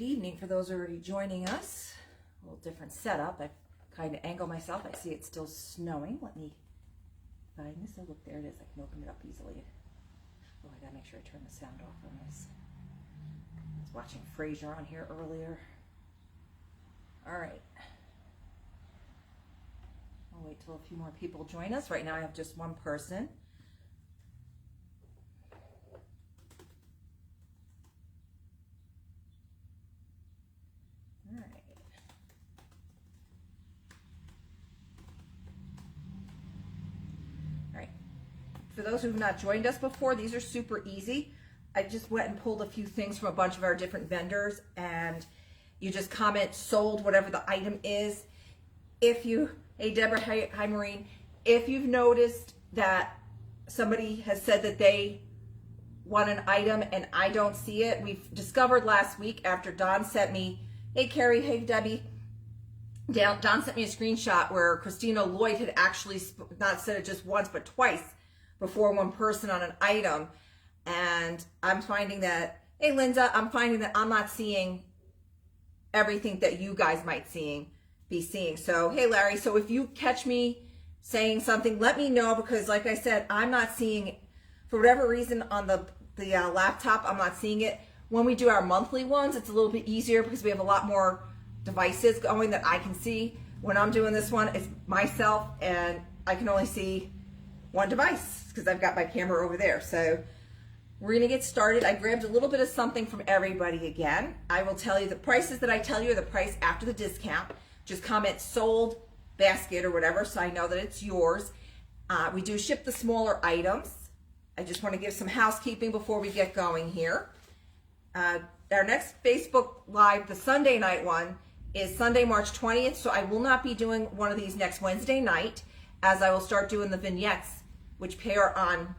evening for those already joining us. A little different setup. I kind of angle myself. I see it's still snowing. Let me find this. Oh, look, there it is. I can open it up easily. Oh, I gotta make sure I turn the sound off on this. I was watching Frasier on here earlier. All right. I'll wait till a few more people join us. Right now I have just one person. All right. All right. For those who have not joined us before, these are super easy. I just went and pulled a few things from a bunch of our different vendors, and you just comment sold, whatever the item is. If you, hey Deborah, hi Maureen, if you've noticed that somebody has said that they want an item and I don't see it, we've discovered last week after Don sent me, hey Carrie, hey Debbie, Don sent me a screenshot where Christina Lloyd had actually not said it just once but twice before one person on an item. And I'm finding that, hey Linda, I'm finding that I'm not seeing everything that you guys might be seeing. So, hey Larry, so if you catch me saying something, let me know, because like I said, I'm not seeing, for whatever reason on the laptop, I'm not seeing it. When we do our monthly ones, it's a little bit easier because we have a lot more devices going that I can see. When I'm doing this one, it's myself and I can only see one device because I've got my camera over there. So we're gonna get started. I grabbed a little bit of something from everybody again. I will tell you the prices that I tell you are the price after the discount. Just comment sold, basket, or whatever, so I know that it's yours. We do ship the smaller items. I just want to give some housekeeping before we get going here. Our next Facebook Live, the Sunday night one, is Sunday, March 20th, so I will not be doing one of these next Wednesday night, as I will start doing the vignettes, which pair on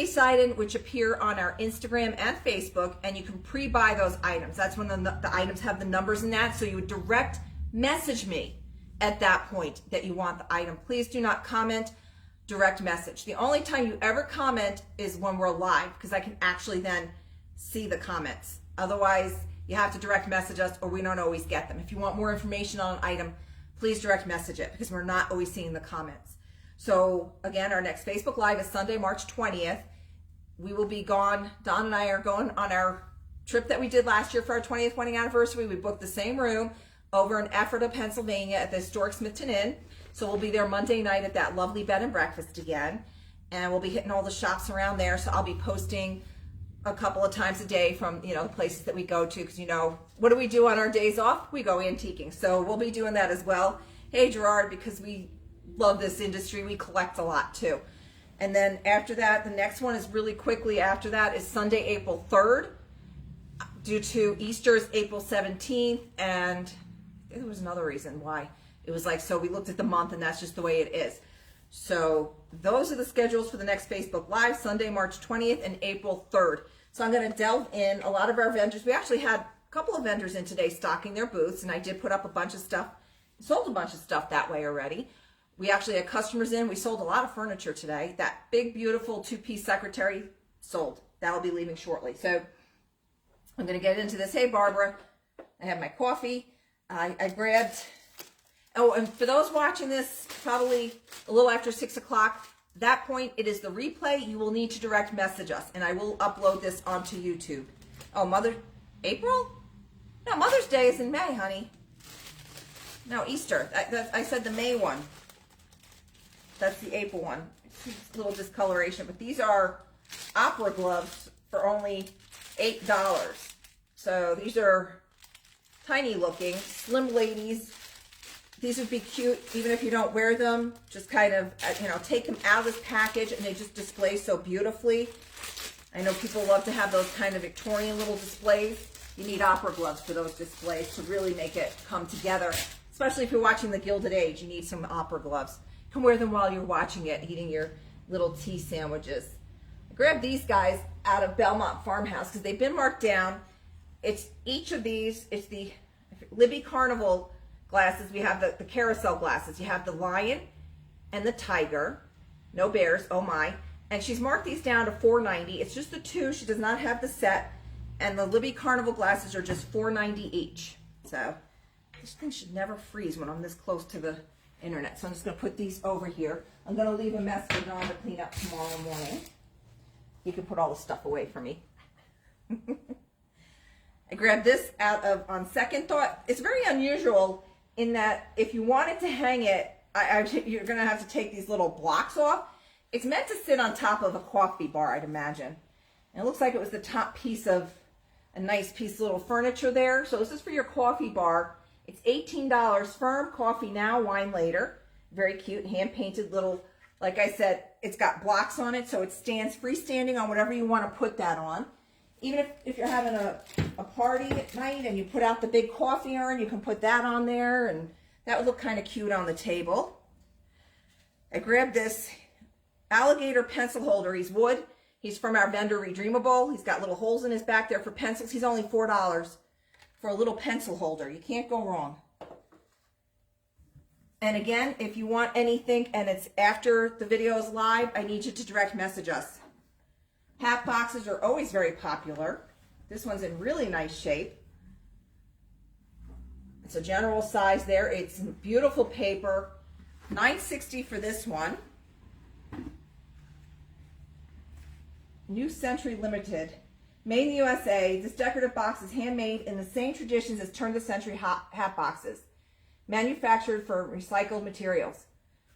Sidon, which appear on our Instagram and Facebook, and you can pre-buy those items. That's when the items have the numbers in that, so you would direct message me at that point that you want the item. Please do not comment, direct message. The only time you ever comment is when we're live, because I can actually then see the comments. Otherwise, you have to direct message us, or we don't always get them. If you want more information on an item, please direct message it, because we're not always seeing the comments. So again, our next Facebook Live is Sunday, March 20th. We will be gone. Don and I are going on our trip that we did last year for our 20th wedding anniversary. We booked the same room over in Ephrata, Pennsylvania at the historic Smithton Inn. So we'll be there Monday night at that lovely bed and breakfast again. And we'll be hitting all the shops around there. So I'll be posting a couple of times a day from, the places that we go to. Because, what do we do on our days off? We go antiquing. So we'll be doing that as well. Hey, Gerard, because we love this industry. We collect a lot too. And then after that, the next one is really quickly after that is Sunday, April 3rd. Due to Easter is April 17th. And there was another reason why. It was like, so we looked at the month and that's just the way it is. So those are the schedules for the next Facebook Live, Sunday, March 20th and April 3rd. So I'm going to delve in a lot of our vendors. We actually had a couple of vendors in today stocking their booths, and I did put up a bunch of stuff, sold a bunch of stuff that way already. We actually had customers in. We sold a lot of furniture today. That big, beautiful two-piece secretary sold. That'll be leaving shortly. So I'm going to get into this. Hey, Barbara, I have my coffee. I grabbed, oh, and for those watching this probably a little after 6 o'clock, that point, it is the replay. You will need to direct message us, and I will upload this onto YouTube. Oh, April? No, Mother's Day is in May, honey. No, Easter. I said the May one. That's the April one. It's a little discoloration, but these are opera gloves for only $8. So these are tiny looking, slim ladies. These would be cute even if you don't wear them. Just kind of, take them out of this package and they just display so beautifully. I know people love to have those kind of Victorian little displays. You need opera gloves for those displays to really make it come together. Especially if you're watching The Gilded Age, you need some opera gloves. You can wear them while you're watching it, eating your little tea sandwiches. I grabbed these guys out of Belmont Farmhouse because they've been marked down. It's each of these, it's the Libby Carnival glasses. We have the carousel glasses. You have the lion and the tiger. No bears, oh my. And she's marked these down to $4.90. It's just the two. She does not have the set. And the Libby Carnival glasses are just $4.90 each. So this thing should never freeze when I'm this close to the internet. So I'm just going to put these over here. I'm going to leave a mess for Dawn to clean up tomorrow morning. You can put all the stuff away for me. I grabbed this out of On Second Thought. It's very unusual in that if you wanted to hang it, you're going to have to take these little blocks off. It's meant to sit on top of a coffee bar, I'd imagine. And it looks like it was the top piece of a nice piece of little furniture there. So this is for your coffee bar. It's $18 firm, coffee now, wine later. Very cute, hand-painted little, like I said, it's got blocks on it, so it stands freestanding on whatever you want to put that on. Even if you're having a party at night and you put out the big coffee urn, you can put that on there, and that would look kind of cute on the table. I grabbed this Alligator pencil holder. He's wood. He's from our vendor Redeemable. He's got little holes in his back there for pencils. He's only $4 for a little pencil holder. You can't go wrong. And again, if you want anything and it's after the video is live, I need you to direct message us. Hat boxes are always very popular. This one's in really nice shape. It's a general size there. It's beautiful paper. $9.60 for this one. New Century Limited. Made in the USA, this decorative box is handmade in the same traditions as turn of the century hat boxes. Manufactured for recycled materials.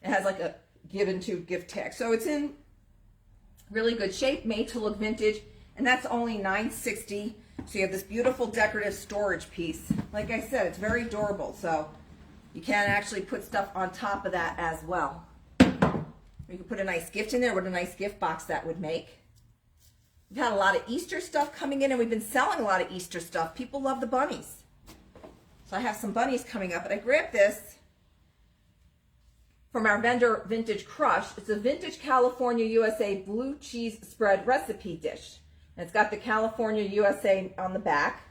It has like a given to gift tag. So it's in really good shape, made to look vintage, and that's only $9.60. So you have this beautiful decorative storage piece. Like I said, it's very durable, so you can actually put stuff on top of that as well. You can put a nice gift in there. What a nice gift box that would make. We've had a lot of Easter stuff coming in, and we've been selling a lot of Easter stuff. People love the bunnies. So I have some bunnies coming up, but I grabbed this from our vendor Vintage Crush. It's a vintage California USA blue cheese spread recipe dish. And it's got the California USA on the back.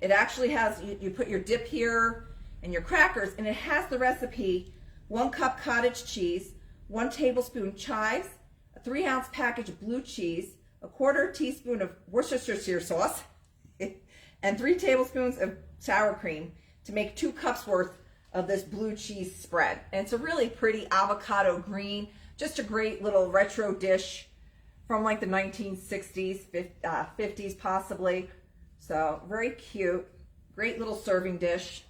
It actually has, you put your dip here and your crackers, and it has the recipe: 1 cup cottage cheese, 1 tablespoon chives, a 3-ounce package of blue cheese, a 1/4 teaspoon of Worcestershire sauce, and 3 tablespoons of sour cream to make 2 cups worth of this blue cheese spread. And it's a really pretty avocado green, just a great little retro dish from like the 1960s, 50s possibly. So very cute, great little serving dish.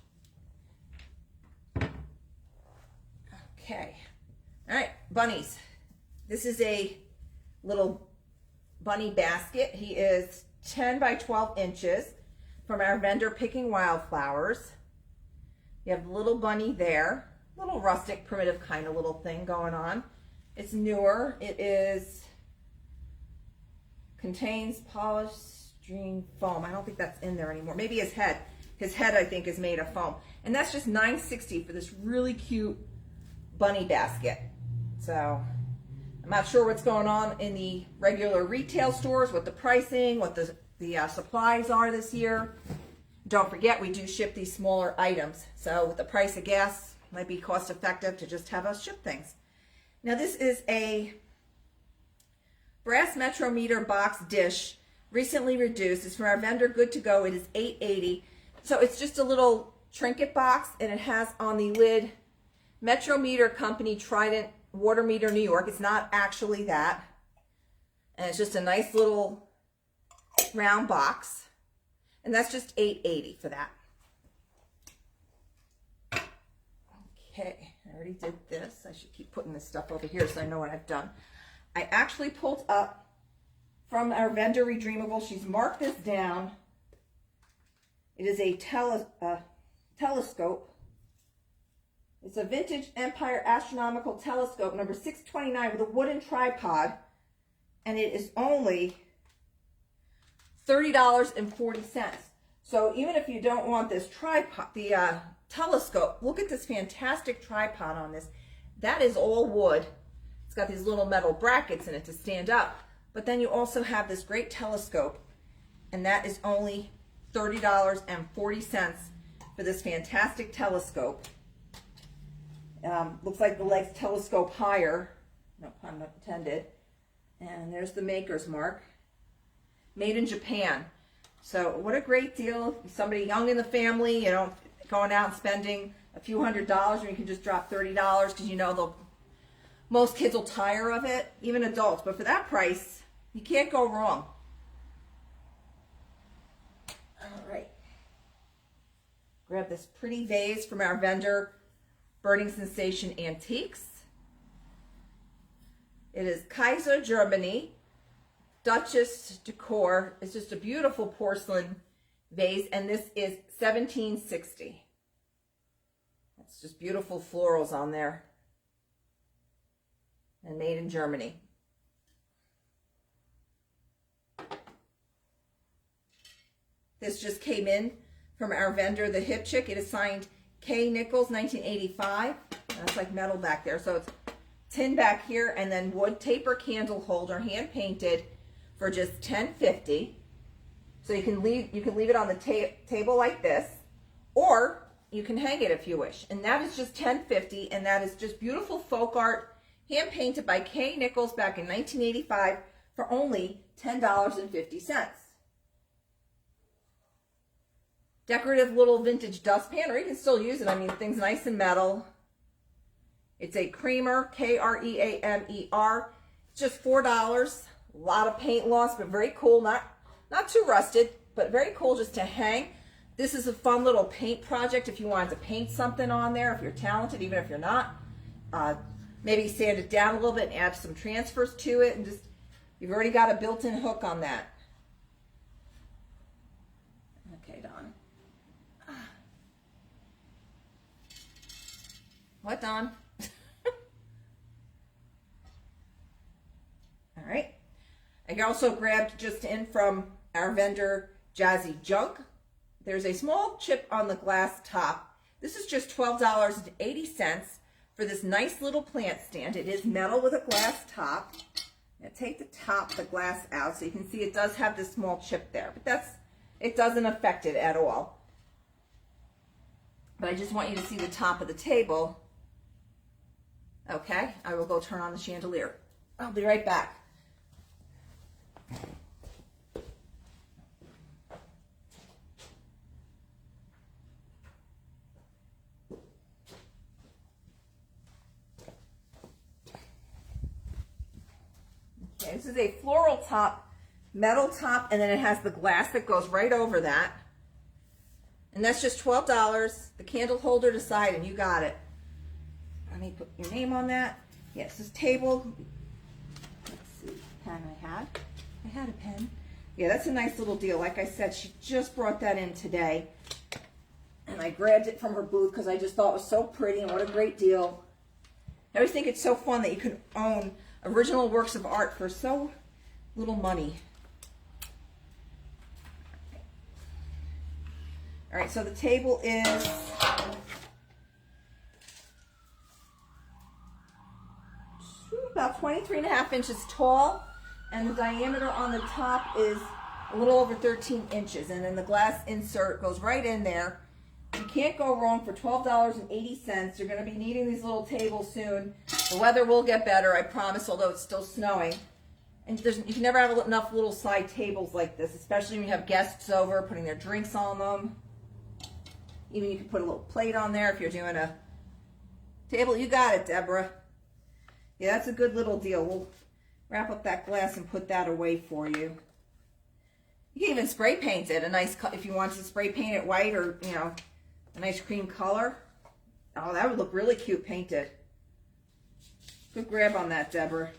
Okay, all right, bunnies. This is a little bunny basket. He is 10 by 12 inches from our vendor Picking Wildflowers. You have the little bunny there, little rustic, primitive kind of little thing going on. It's newer. It is, contains polystyrene foam. I don't think that's in there anymore. Maybe his head. His head, I think, is made of foam. And that's just $9.60 for this really cute bunny basket. So I'm not sure what's going on in the regular retail stores, what the pricing, what the supplies are this year. Don't forget, we do ship these smaller items. So with the price of gas, it might be cost effective to just have us ship things. Now this is a brass Metrometer box dish, recently reduced. It's from our vendor Good to Go. It is $8.80. So it's just a little trinket box, and it has on the lid Metrometer Company Trident Water Meter New York. It's not actually that. And it's just a nice little round box. And that's just $8.80 for that. Okay, I already did this. I should keep putting this stuff over here so I know what I've done. I actually pulled up from our vendor Redeemable. She's marked this down. It is a telescope. It's a vintage Empire astronomical telescope, number 629, with a wooden tripod, and it is only $30.40. So even if you don't want this tripod, the telescope, look at this fantastic tripod on this. That is all wood. It's got these little metal brackets in it to stand up. But then you also have this great telescope, and that is only $30.40 for this fantastic telescope. Looks like the legs telescope higher, no pun intended. And there's the maker's mark. Made in Japan. So what a great deal. Somebody young in the family, you know, going out and spending a few $100s, when you can just drop $30 because you know most kids will tire of it, even adults. But for that price, you can't go wrong. All right. Grab this pretty vase from our vendor, Burning Sensation Antiques. It is Kaiser, Germany. Duchess decor. It's just a beautiful porcelain vase, and this is 1760. It's just beautiful florals on there, and made in Germany. This just came in from our vendor, the Hip Chick. It is signed K. Nichols, 1985. That's like metal back there. So it's tin back here, and then wood taper candle holder, hand painted, for just $10.50. So you can leave it on the table like this, or you can hang it if you wish. And that is just $10.50, and that is just beautiful folk art, hand painted by K. Nichols back in 1985 for only $10.50. Decorative little vintage dustpan, or you can still use it. I mean, thing's nice and metal. It's a Creamer, K-R-E-A-M-E-R. It's just $4. A lot of paint loss, but very cool. Not too rusted, but very cool just to hang. This is a fun little paint project if you wanted to paint something on there, if you're talented, even if you're not. Maybe sand it down a little bit and add some transfers to it, and just, you've already got a built-in hook on that. Okay, Don. What, Don? All right. I also grabbed just in from our vendor, Jazzy Junk. There's a small chip on the glass top. This is just $12.80 for this nice little plant stand. It is metal with a glass top. Now take the glass out, so you can see it does have this small chip there, but it doesn't affect it at all. But I just want you to see the top of the table. Okay, I will go turn on the chandelier. I'll be right back. Okay, this is a floral top, metal top, and then it has the glass that goes right over that. And that's just $12. The candle holder to side, and you got it. Let me put your name on that. Yes, this table. Let's see, pen I had a pen. Yeah, that's a nice little deal. Like I said, she just brought that in today, and I grabbed it from her booth because I just thought it was so pretty, and what a great deal. I always think it's so fun that you can own original works of art for so little money. All right, so the table is about 23.5 inches tall, and the diameter on the top is a little over 13 inches, and then the glass insert goes right in there. You can't go wrong for $12.80. You're going to be needing these little tables soon. The weather will get better, I promise, although it's still snowing. And you can never have enough little side tables like this, especially when you have guests over, putting their drinks on them. Even you can put a little plate on there if you're doing a table. You got it, Deborah. Yeah, that's a good little deal. We'll wrap up that glass and put that away for you. You can even spray paint it a nice, if you want to spray paint it white, or, you know, a nice cream color. Oh, that would look really cute painted. Good grab on that, Deborah.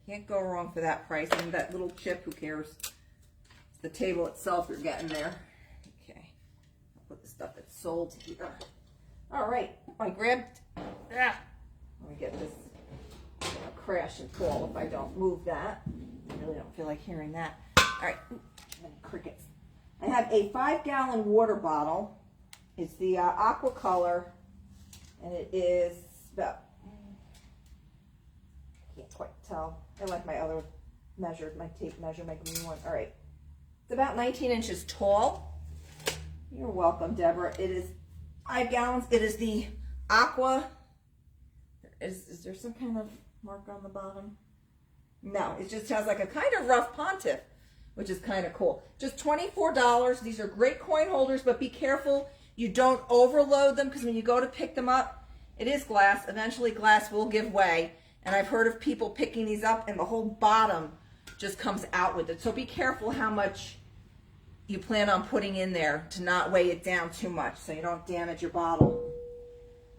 Can't go wrong for that price. And that little chip, who cares? It's the table itself you're getting there. Okay, I'll put the stuff that's sold here. All right, I grabbed, let me get this, crash and fall if I don't move that. I really don't feel like hearing that. All right, crickets. I have a 5-gallon water bottle. It's the aqua color, and it is about, I can't quite tell. I like my other measure, my tape measure, my green one. All right, it's about 19 inches tall. You're welcome, Deborah. It is 5 gallons. It is the aqua. Is there some kind of mark on the bottom? No, it just has like a kind of rough pontiff. which is kind of cool. Just $24. These are great coin holders, but be careful you don't overload them, because when you go to pick them up, it is glass. Eventually glass will give way. And I've heard of people picking these up and the whole bottom just comes out with it. So be careful how much you plan on putting in there to not weigh it down too much so you don't damage your bottle.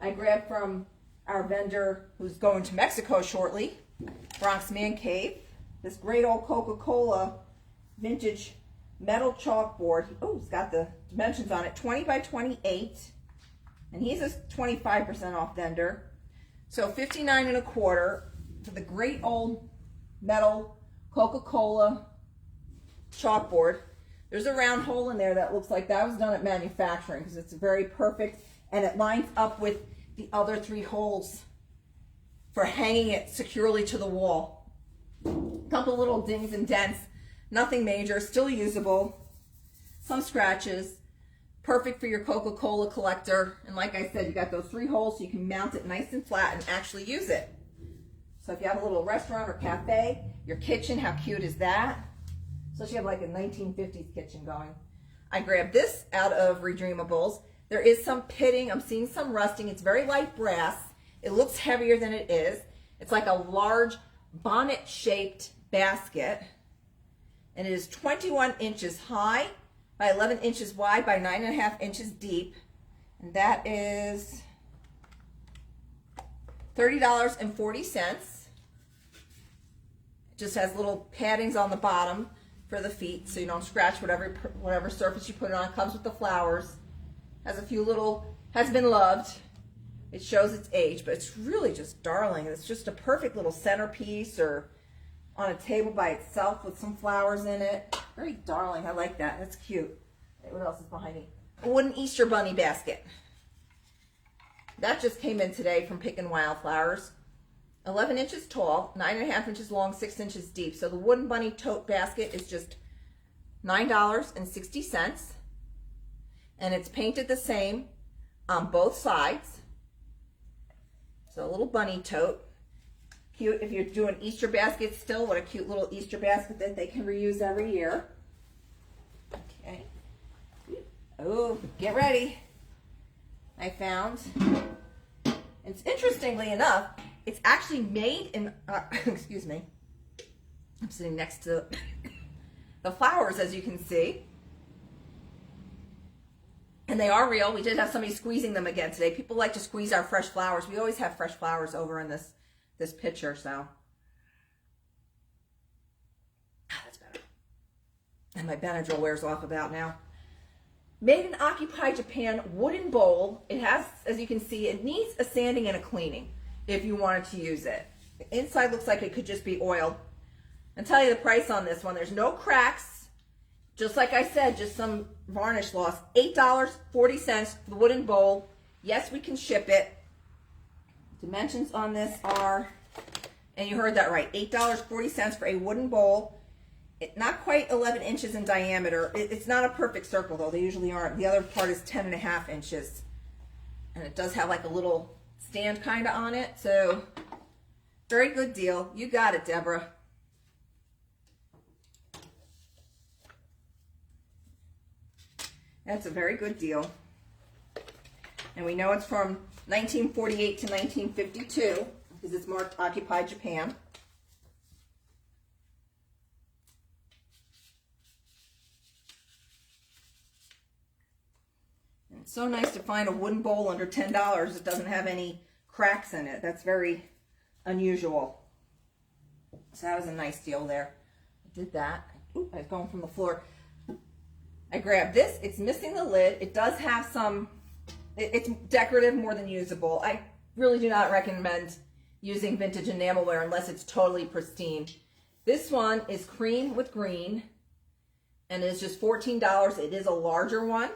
I grabbed from our vendor who's going to Mexico shortly, Bronx Man Cave, this great old Coca-Cola vintage metal chalkboard. Oh, it's got the dimensions on it, 20 by 28. And he's a 25% off vendor. So $59 1/4 for the great old metal Coca-Cola chalkboard. There's a round hole in there that looks like that was done at manufacturing, because it's very perfect, and it lines up with the other 3 holes for hanging it securely to the wall. A couple little dings and dents, nothing major, still usable. Some scratches. Perfect for your Coca-Cola collector. And like I said, you got those 3 holes so you can mount it nice and flat and actually use it. So if you have a little restaurant or cafe, your kitchen, how cute is that? So you have like a 1950s kitchen going. I grabbed this out of Redreamables. There is some pitting. I'm seeing some rusting. It's very light brass. It looks heavier than it is. It's like a large bonnet-shaped basket. And it is 21 inches high by 11 inches wide by 9.5 inches deep. And that is $30.40. It just has little paddings on the bottom for the feet so you don't scratch whatever surface you put it on. It comes with the flowers. Has a few little, has been loved. It shows its age, but it's really just darling. It's just a perfect little centerpiece or on a table by itself with some flowers in it. Very darling. I like that. That's cute. What else is behind me? A wooden Easter bunny basket. That just came in today from Pickin' Wildflowers. 11 inches tall, 9.5 inches long, 6 inches deep. So the wooden bunny tote basket is just $9.60. And it's painted the same on both sides. So a little bunny tote. Cute if you're doing Easter baskets still. What a cute little Easter basket that they can reuse every year. Okay. Oh, get ready. I found, it's interestingly enough, it's actually made in, excuse me, I'm sitting next to the flowers, as you can see. And they are real. We did have somebody squeezing them again today. People like to squeeze our fresh flowers. We always have fresh flowers over in this picture, so. That's better. And my Benadryl wears off about now. Made in Occupy Japan wooden bowl. It has, as you can see, it needs a sanding and a cleaning if you wanted to use it. The inside looks like it could just be oiled. I'll tell you the price on this one. There's no cracks. Just like I said, just some varnish loss. $8.40 for the wooden bowl. Yes, we can ship it. Dimensions on this are, and you heard that right, $8.40 for a wooden bowl. Not quite 11 inches in diameter. It's not a perfect circle, though. They usually aren't. The other part is 10.5 inches. And it does have like a little stand kind of on it. So, very good deal. You got it, Deborah. That's a very good deal. And we know it's from 1948 to 1952 because it's marked Occupy Japan. And it's so nice to find a wooden bowl under $10 that doesn't have any cracks in it. That's very unusual. So that was a nice deal there. I did that. Ooh, I was going from the floor. I grabbed this. It's missing the lid. It does have some, it's decorative more than usable. I really do not recommend using vintage enamelware unless it's totally pristine. This one is cream with green and it's just $14. It is a larger one.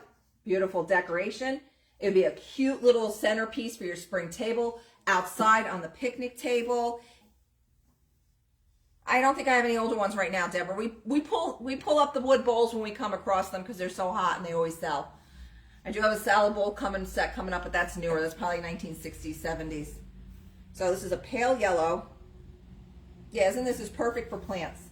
Beautiful decoration. It would be a cute little centerpiece for your spring table, outside on the picnic table. I don't think I have any older ones right now, Deborah. We pull up the wood bowls when we come across them because they're so hot and they always sell. I do have a salad bowl set coming up, but that's newer. That's probably 1960s, 70s. So this is a pale yellow. Yeah, isn't this is perfect for plants?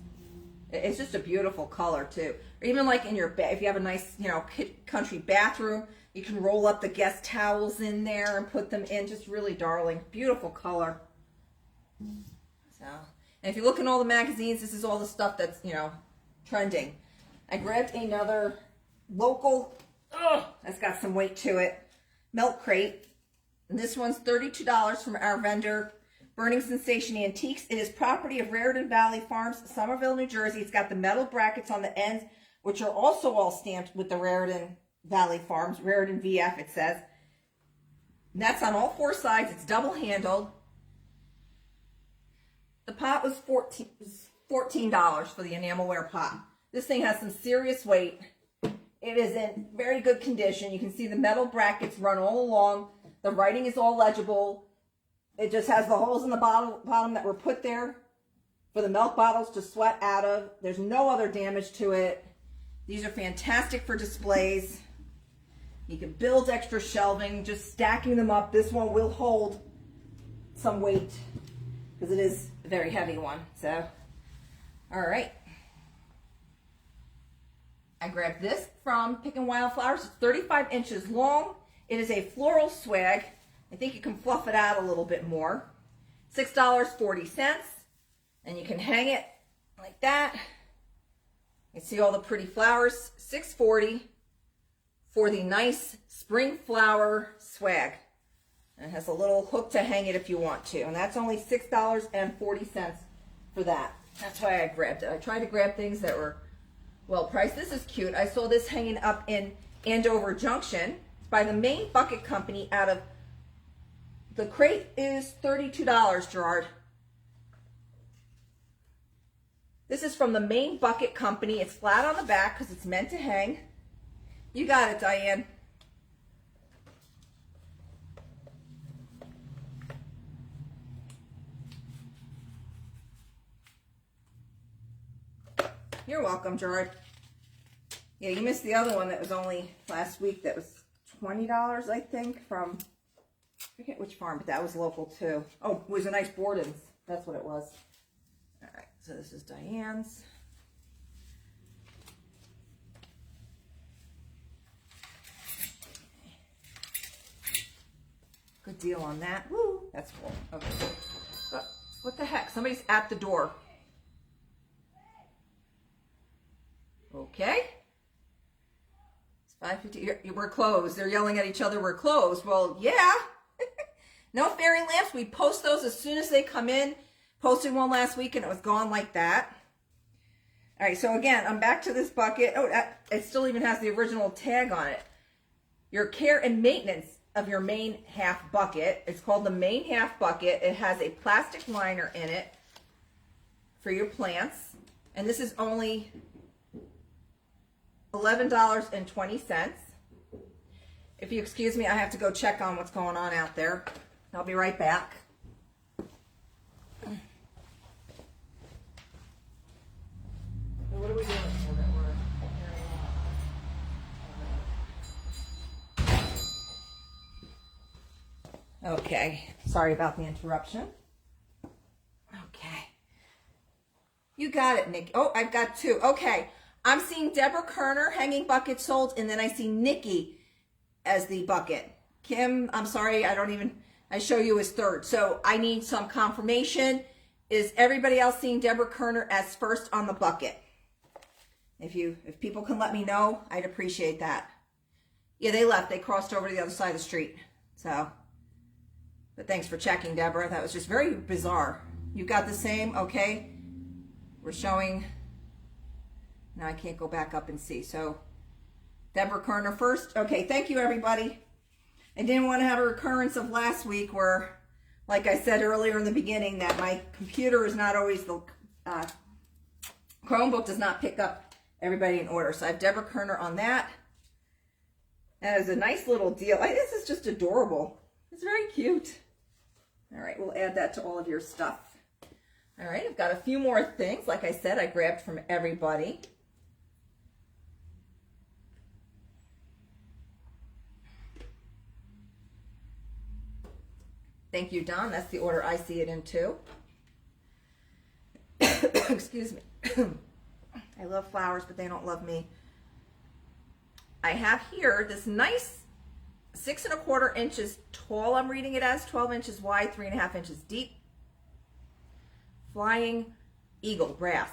It's just a beautiful color too. Or even like in your bed, if you have a nice, you know, country bathroom, you can roll up the guest towels in there and put them in. Just really darling, beautiful color. So, and if you look in all the magazines, this is all the stuff that's, you know, trending. I grabbed another local, that's got some weight to it, milk crate. And this one's $32 from our vendor, Burning Sensation Antiques. It is property of Raritan Valley Farms, Somerville, New Jersey. It's got the metal brackets on the ends, which are also all stamped with the Raritan Valley Farms, Raritan VF it says. And that's on all four sides. It's double handled. The pot was $14 for the enamelware pot. This thing has some serious weight. It is in very good condition. You can see the metal brackets run all along. The writing is all legible. It just has the holes in the bottom that were put there for the milk bottles to sweat out of. There's no other damage to it. These are fantastic for displays. You can build extra shelving, just stacking them up. This one will hold some weight because it is a very heavy one. So, all right. I grabbed this from Pickin' Wildflowers. It's 35 inches long. It is a floral swag. I think you can fluff it out a little bit more. $6.40. And you can hang it like that. You see all the pretty flowers. $6.40 for the nice spring flower swag. And it has a little hook to hang it if you want to. And that's only $6.40 for that. That's why I grabbed it. I tried to grab things that were well priced. This is cute. I saw this hanging up in Andover Junction. It's by the Main Bucket Company out of, the crate is $32, Gerard. This is from the Main Bucket Company. It's flat on the back because it's meant to hang. You got it, Diane. You're welcome, Gerard. Yeah, you missed the other one that was only last week. That was $20, I think, from, I forget which farm, but that was local too. Oh, it was a nice Borden's. That's what it was. All right, so this is Diane's. Good deal on that. Woo, that's cool. Okay. What the heck? Somebody's at the door. Okay. It's 5:50. We're closed. They're yelling at each other. We're closed. Well, yeah. No fairy lamps. We post those as soon as they come in. Posted one last week and it was gone like that. All right. So again, I'm back to this bucket. Oh, it still even has the original tag on it. Your care and maintenance of your main half bucket. It's called the main half bucket. It has a plastic liner in it for your plants. And this is only $11.20. If you excuse me, I have to go check on what's going on out there. I'll be right back. What are we doing for that? Okay, sorry about the interruption. Okay. You got it, Nick. Oh, I've got two. Okay. I'm seeing Deborah Kerner, hanging bucket sold, and then I see Nikki as the bucket. Kim, I'm sorry, I show you as third. So I need some confirmation. Is everybody else seeing Deborah Kerner as first on the bucket? If people can let me know, I'd appreciate that. Yeah, they left. They crossed over to the other side of the street. So, but thanks for checking, Deborah. That was just very bizarre. You got the same, okay? We're showing. Now I can't go back up and see. So, Deborah Kerner first. Okay, thank you, everybody. I didn't want to have a recurrence of last week where, like I said earlier in the beginning, that my computer is not always the, Chromebook does not pick up everybody in order. So I have Deborah Kerner on that. That is a nice little deal. This is just adorable. It's very cute. All right, we'll add that to all of your stuff. All right, I've got a few more things. Like I said, I grabbed from everybody. Thank you, Don. That's the order I see it in too. Excuse me. I love flowers, but they don't love me. I have here this nice 6 1/4 inches tall, I'm reading it as 12 inches wide, 3 1/2 inches deep. Flying Eagle brass.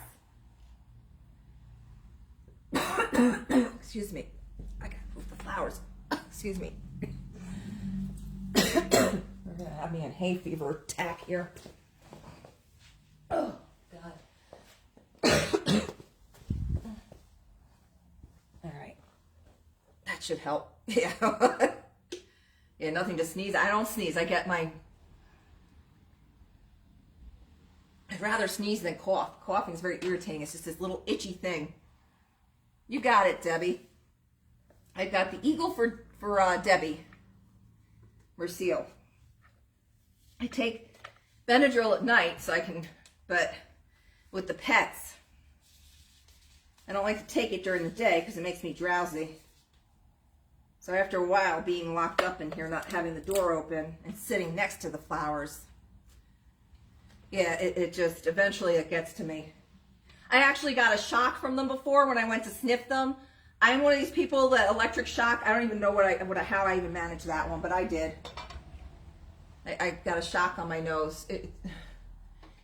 Excuse me. I gotta move the flowers. Excuse me. We're gonna have me a hay fever attack here. Oh, God. All right. That should help. Yeah. Yeah, nothing to sneeze. I don't sneeze. I get my... I'd rather sneeze than cough. Coughing is very irritating. It's just this little itchy thing. You got it, Debbie. I got the eagle for Debbie. Mercille. I take Benadryl at night so I can, but with the pets, I don't like to take it during the day because it makes me drowsy. So after a while, being locked up in here, not having the door open and sitting next to the flowers, yeah, it just, eventually it gets to me. I actually got a shock from them before when I went to sniff them. I'm one of these people that electric shock, I don't even know how I even managed that one, but I did. I got a shock on my nose.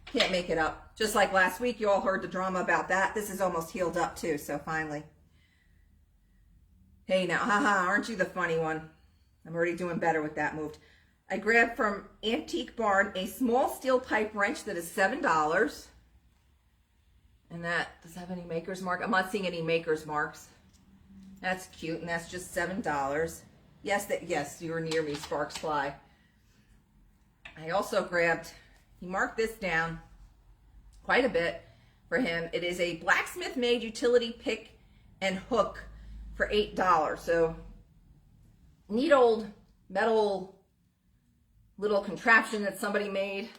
Can't make it up. Just like last week, you all heard the drama about that. This is almost healed up too, so finally. Hey now, haha, aren't you the funny one? I'm already doing better with that moved. I grabbed from Antique Barn a small steel pipe wrench that is $7. And that, does it have any maker's mark? I'm not seeing any maker's marks. That's cute, and that's just $7. Yes, you were near me, sparks fly. I also grabbed, he marked this down quite a bit for him. It is a Blacksmith made utility pick and hook for $8. So neat old metal little contraption that somebody made.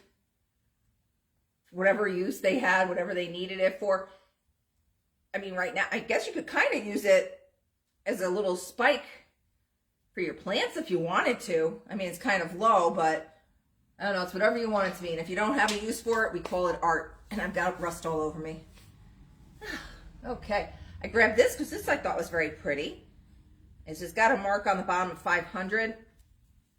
Whatever use they had, whatever they needed it for. I mean, right now, I guess you could kind of use it as a little spike for your plants if you wanted to. I mean, it's kind of low, but I don't know, it's whatever you want it to be. And if you don't have a use for it, we call it art. And I've got rust all over me. Okay, I grabbed this because this I thought was very pretty. It's just got a mark on the bottom of 500.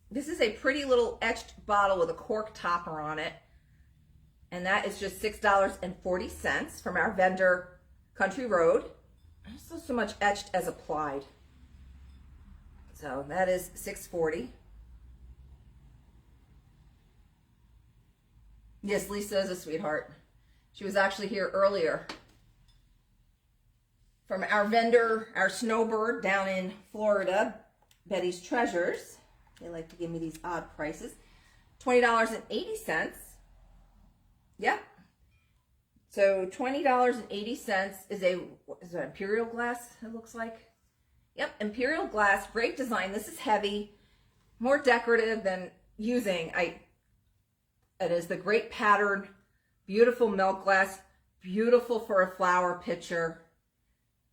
This is a pretty little etched bottle with a cork topper on it. And that is just $6.40 from our vendor, Country Road. Not so much etched as applied. So that is $6.40. Yes, Lisa is a sweetheart. She was actually here earlier. From our vendor, our snowbird down in Florida, Betty's Treasures. They like to give me these odd prices. $20.80. Yep. So $20.80 is an imperial glass, it looks like. Yep, imperial glass, great design. This is heavy, more decorative than using. It is the great pattern, beautiful milk glass, beautiful for a flower pitcher.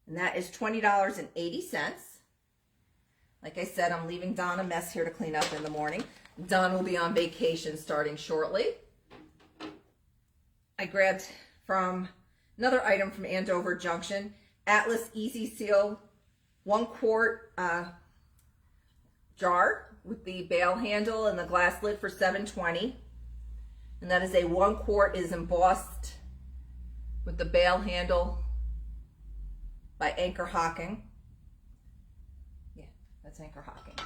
And that is $20.80. Like I said, I'm leaving Dawn a mess here to clean up in the morning. Dawn will be on vacation starting shortly. I grabbed from another item from Andover Junction, Atlas Easy Seal 1 quart jar with the bail handle and the glass lid for $7.20. And that is a 1 quart, is embossed with the bail handle by Anchor Hocking. Yeah, that's Anchor Hocking.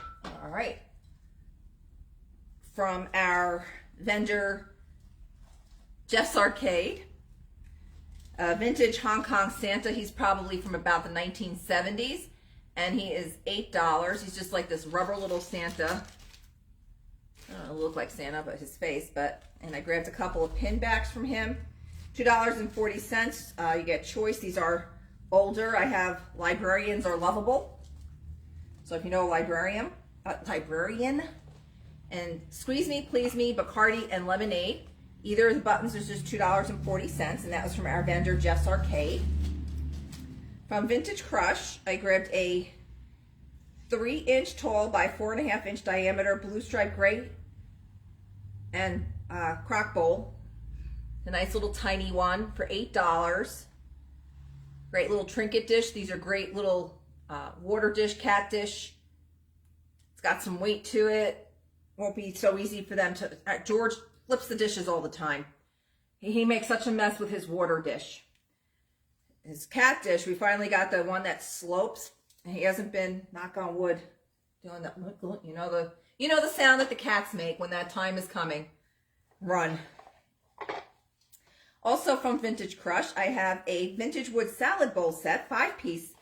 All right. From our vendor, Jeff's Arcade, vintage Hong Kong Santa. He's probably from about the 1970s, and he is $8. He's just like this rubber little Santa. I don't know, look like Santa, but his face. And I grabbed a couple of pin backs from him, $2.40. You get choice. These are older. I have Librarians Are Lovable. So if you know a librarian, and Squeeze Me, Please Me, Bacardi, and Lemonade. Either of the buttons is just $2.40, and that was from our vendor, Jeff's Arcade. From Vintage Crush, I grabbed a 3-inch tall by 4.5-inch diameter blue stripe gray and crock bowl. A nice little tiny one for $8. Great little trinket dish. These are great little water dish, cat dish. It's got some weight to it. Won't be so easy for them to... George flips the dishes all the time. He makes such a mess with his water dish. His cat dish, we finally got the one that slopes. And he hasn't been, knock on wood, doing that. You know the sound that the cats make when that time is coming. Run. Also from Vintage Crush, I have a vintage wood salad bowl set, 5-piece.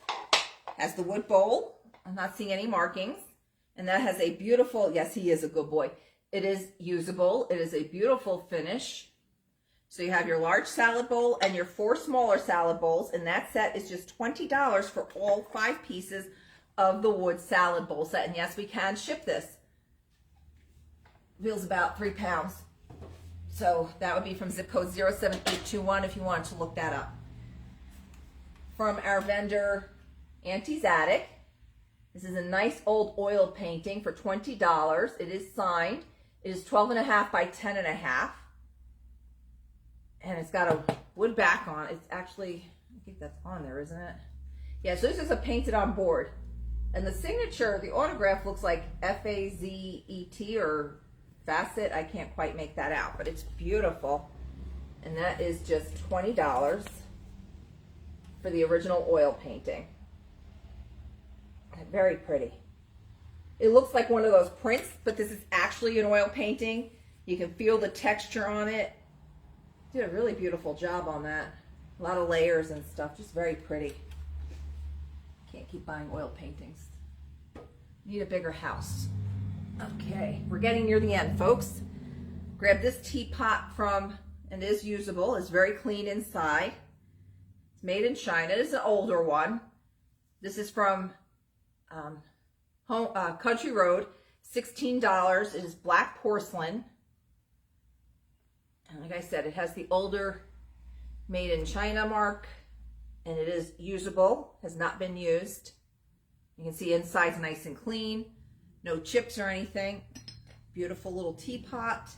Has the wood bowl. I'm not seeing any markings. And that has a beautiful, yes, he is a good boy. It is usable. It is a beautiful finish. So you have your large salad bowl and your 4 smaller salad bowls. And that set is just $20 for all 5 pieces of the wood salad bowl set. And yes, we can ship this. Feels about 3 pounds. So that would be from zip code 07821 if you wanted to look that up. From our vendor, Auntie's Attic. This is a nice old oil painting for $20. It is signed. It is 12.5 by 10.5. And it's got a wood back on. It's actually, I think that's on there, isn't it? Yeah, so this is a painted on board. And the signature, the autograph looks like F-A-Z-E-T or Facet. I can't quite make that out, but it's beautiful. And that is just $20 for the original oil painting. Very pretty. It looks like one of those prints, but this is actually an oil painting. You can feel the texture on it. Did a really beautiful job on that. A lot of layers and stuff, just very pretty. Can't keep buying oil paintings. Need a bigger house. Okay, we're getting near the end, folks. Grab this teapot from, and it is usable. It's very clean inside. It's made in China. It is an older one. This is from Country Road, $16. It is black porcelain. And like I said, it has the older made in China mark, and it is usable, has not been used. You can see inside's nice and clean, no chips or anything. Beautiful little teapot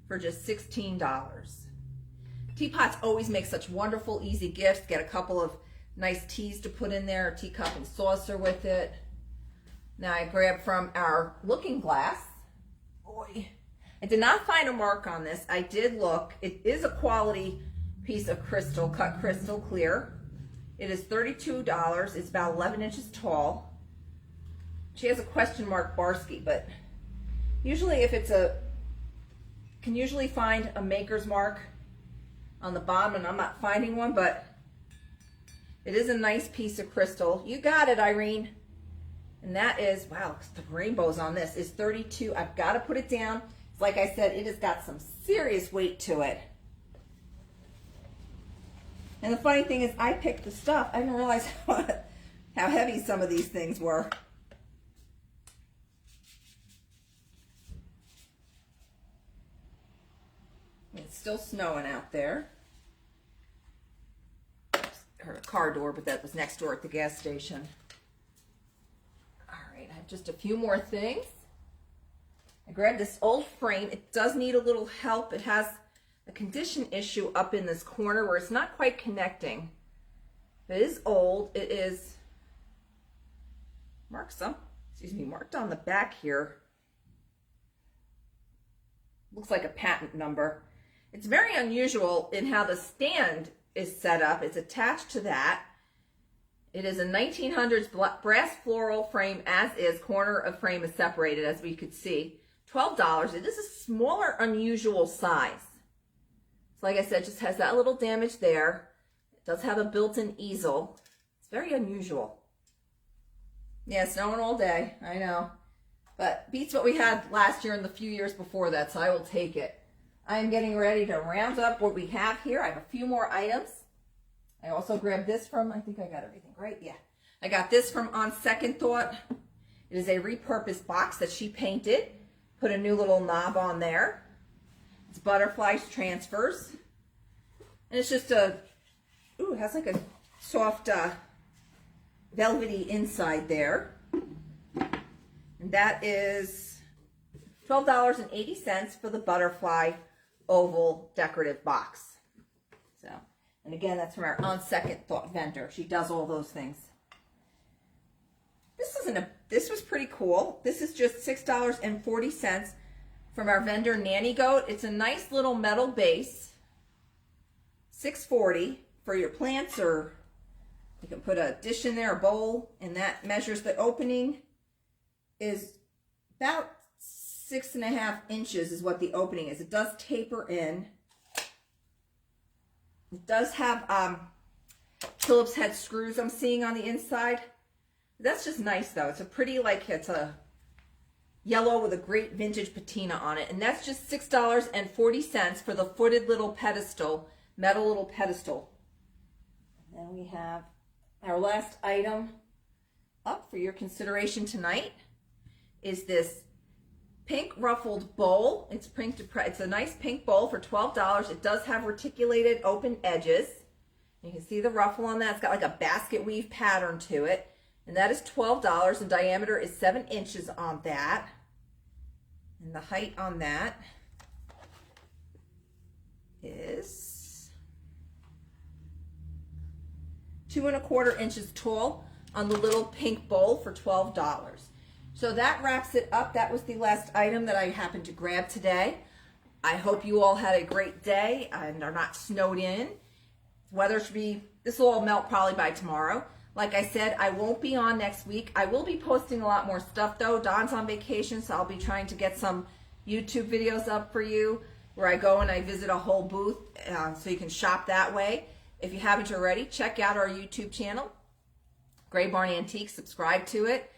for just $16. Teapots always make such wonderful, easy gifts. Get a couple of nice teas to put in there, a teacup and saucer with it. Now I grabbed from our looking glass. Boy, I did not find a mark on this. I did look. It is a quality piece of crystal, cut crystal clear. It is $32. It's about 11 inches tall. She has a question mark Barsky, but usually if it's can usually find a maker's mark on the bottom, and I'm not finding one, but it is a nice piece of crystal. You got it, Irene. And that is, wow, the rainbows on this is $32. I've got to put it down. Like I said, it has got some serious weight to it. And the funny thing is, I picked the stuff. I didn't realize how heavy some of these things were. It's still snowing out there. Heard a car door, but that was next door at the gas station. All right, I have just a few more things. I grabbed this old frame. It does need a little help. It has a condition issue up in this corner where it's not quite connecting. It is old. It is marked on the back here. Looks like a patent number. It's very unusual in how the stand is set up. It's attached to that. It is a 1900s brass floral frame, as is. Corner of frame is separated, as we could see. $12. It is a smaller, unusual size. So like I said, it just has that little damage there. It does have a built-in easel. It's very unusual. Yeah, snowing all day, I know. But beats what we had last year and the few years before that, so I will take it. I am getting ready to round up what we have here. I have a few more items. I also grabbed this from, I think I got everything right. Yeah. I got this from On Second Thought. It is a repurposed box that she painted. Put a new little knob on there. It's butterflies transfers. And it's just it has like a soft velvety inside there. And that is $12.80 for the butterfly oval decorative box. So And again, that's from our On Second Thought vendor. She does all those things. This was pretty cool. This is just $6.40 from our vendor Nanny Goat. It's a nice little metal base. $6.40 for your plants, or you can put a dish in there, a bowl, and that measures the opening is about 6.5 inches is what the opening is. It does taper in. It does have Phillips head screws I'm seeing on the inside. That's just nice though. It's a pretty, like, it's a yellow with a great vintage patina on it. And that's just $6.40 for the footed little pedestal, metal little pedestal. And then we have our last item up for your consideration tonight is this pink ruffled bowl. It's a nice pink bowl for $12. It does have reticulated open edges. You can see the ruffle on that. It's got like a basket weave pattern to it. And that is $12, and diameter is 7 inches on that. And the height on that is 2¼ inches tall on the little pink bowl for $12. So that wraps it up. That was the last item that I happened to grab today. I hope you all had a great day and are not snowed in. Weather should be, this will all melt probably by tomorrow. Like I said, I won't be on next week. I will be posting a lot more stuff though. Don's on vacation, so I'll be trying to get some YouTube videos up for you where I go and I visit a whole booth so you can shop that way. If you haven't already, check out our YouTube channel, Gray Barn Antiques. Subscribe to it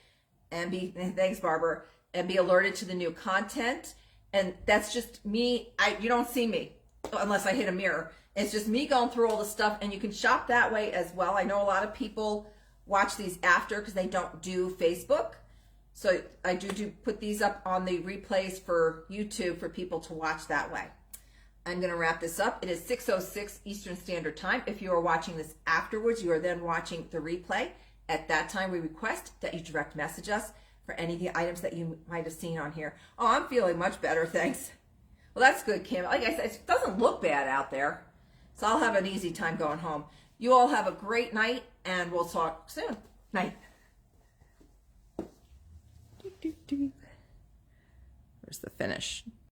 and thanks Barbara, and be alerted to the new content. And that's just me. You don't see me unless I hit a mirror. It's just me going through all the stuff, and you can shop that way as well. I know a lot of people watch these after because they don't do Facebook. So I do put these up on the replays for YouTube for people to watch that way. I'm going to wrap this up. It is 6:06 Eastern Standard Time. If you are watching this afterwards, you are then watching the replay. At that time, we request that you direct message us for any of the items that you might have seen on here. Oh, I'm feeling much better, thanks. Well, that's good, Kim. Like I said, it doesn't look bad out there. So I'll have an easy time going home. You all have a great night, and we'll talk soon. Night. Where's the finish?